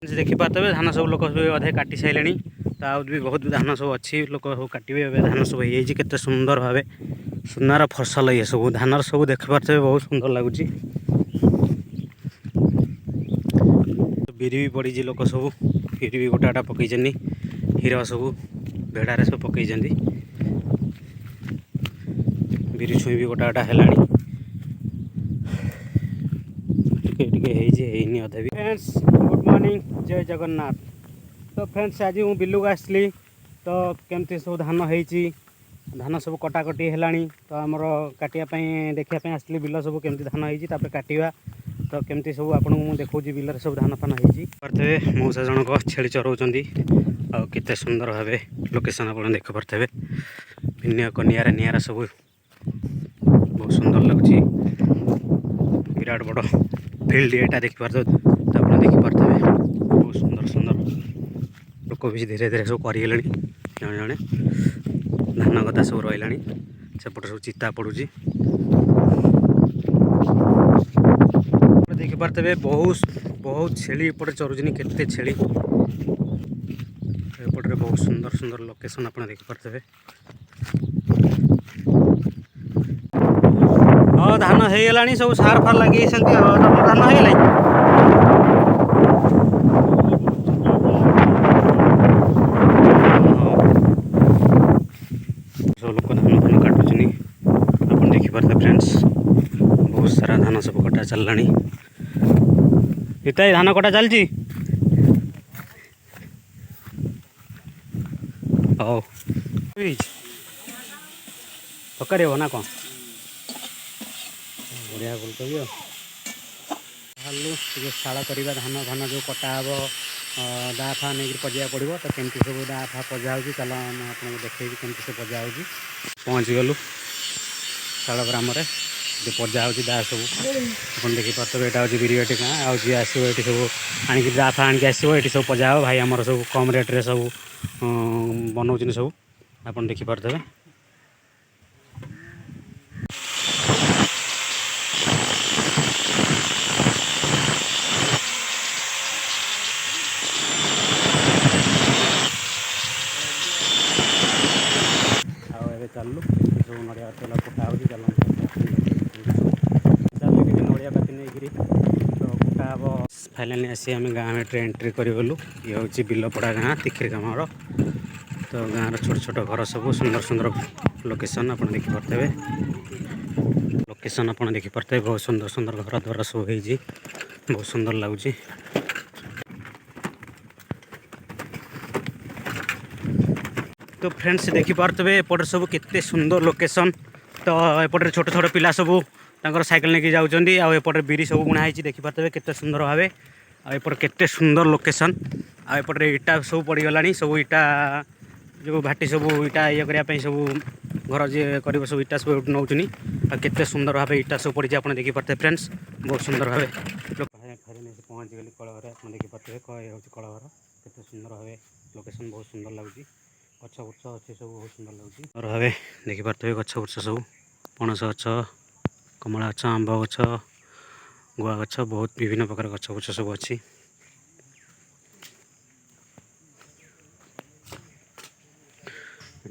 देखिपे धान सब लोक सब अधे काटी सारे तो आज भी बहुत धान सब अच्छी लोक सब काटे धान सब होते सुंदर भाव सुनार फसल ये सब धान सब देखिपे बहुत सुंदर लगुच बिरी भी पड़ी लोक सब बिरी भी गोटा पकई हीरा सब भेड़ारे सब पकई बिरी छुई भी गोटा है अधे भी फ्रेंड्स गुड मॉर्निंग जय जगन्नाथ। तो फ्रेंड्स आज हूँ बिलू आसली तो केमती सब धान होती धान सब कटाकटी है तो आमर काटापी देखापी आसली बिल सब केमती धान होती काटा तो केमती सब आपको मुझे देखा बिल सब धान फान होते मौसा जनक छेली चराउछंती आते सुंदर भाव लोकेशन आप देखिपे भिन्न निरा निरा सब बहुत सुंदर लगुच विराट बड़ फील्ड यहाँ देखिपे तो आप देखिपे बहुत सुंदर सुंदर लोक भी धीरे धीरे सब कर जड़े जड़े धान गदा सब रही सेपटे सब चिता पड़ू देखिपे बहुत बहुत छेली एपटे चरुचनी केते छेली एपटे बहुत सुंदर सुंदर लोकेशन आप देखिपे हाँ धान हो गला सब सार फार लगे धान हो सब लोग धान फान काटुचनी आप देखिपे फ्रेंड्स बहुत सारा धान सब कटा चलला इतना धान कटा चलती हो पकड़े हो ना कौन बढ़िया फुलकोबी बाहर शाला करवा धान धान जो कटा हे दा फा नहीं पजा पड़ो तो केमती सब दा फा पजा हो चल आपको देखेबी केमती सब पजा हो पहुँच गलु शाल ग्राम पजा हो दा सब आप देखिपे यहाँ हूँ बिरीबाटी गाँ आज आसो ये सब आणिक दा फा आणिक आसो ये सब पजा हो भाई आमर सब कम रेट्रे सब बनाऊँ सब आप देखिपे चलू सब नड़िया तेल कुटा हो चल नड़िया बाती नहीं तो कुटा हे फाइनाली आसी आम गाँव में एंट्री करगलु ये हूँ बिलपड़ा गाँ तिखिर गाँव तो गाँव छोट छोट घर सब सुंदर सुंदर लोकेशन आप देखिपे लोकेशन आप देखिपे बहुत सुंदर सुंदर घर द्वार सब हो बहुत सुंदर लगुच तो फ्रेंड्स देखिपे एपटे सब केते सुंदर लोकेशन तो एपटे छोट छोट पिला सब तांकर साइकिल लेके जाउछंती आ एपटे बिरी सब बुणाई देखिपे केते सुंदर भाव एपटे केते सुंदर लोकेशन आ एपटे इटा सब पड़गला सब इटा जो भाटी सब इटा ये करने सब घर जी कर सब इटा सब नौचनी केते सुंदर भाव इटा सब पड़ी आप देखिपे फ्रेंड्स बहुत सुंदर भाव पहुँच गली कलघर आप देखिपे हूँ कलघर केते सुंदर भाव लोकेशन बहुत सुंदर लगुच गछ बुर्छ अच्छे सब बहुत सुंदर लगुच और भाव देखिपे गछ बुर्छ सब पणस गछ कमला गछ आंब गछ गुआ गछ बहुत विभिन्न प्रकार गछ बुर्छ सब अच्छी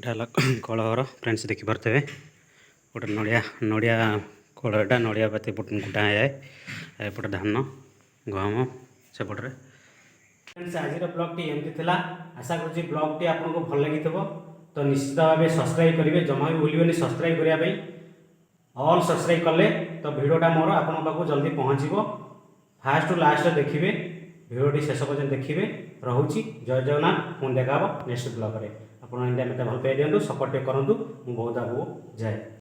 यहाँ कलघर फ्रेंड्स देखिपे गोटे नड़िया नड़िया कलटा नड़िया बाती गुटा जाए एपटे धान गहम सेपटे फ्रेंड्स आज ब्लॉग टी एमती थिला आशा करुँच ब्लॉग टी आपको भल लगी तो निश्चित भाव सब्सक्राइब करेंगे जमा भी भूलिए सब्सक्राइब करने ऑल सब्सक्राइब कले तो भिडटा मोर आपन पाक जल्दी पहुँचो फास्ट टू लास्ट देखिए भिडटी शेष पर्यटन देखिए रोची जय जगन्नाथ पुणी देखा नेक्स्ट ब्लॉग में आप इंडिया मत भल पाई दिखाँ सपोर्ट करूँ बहुत आगे जाए।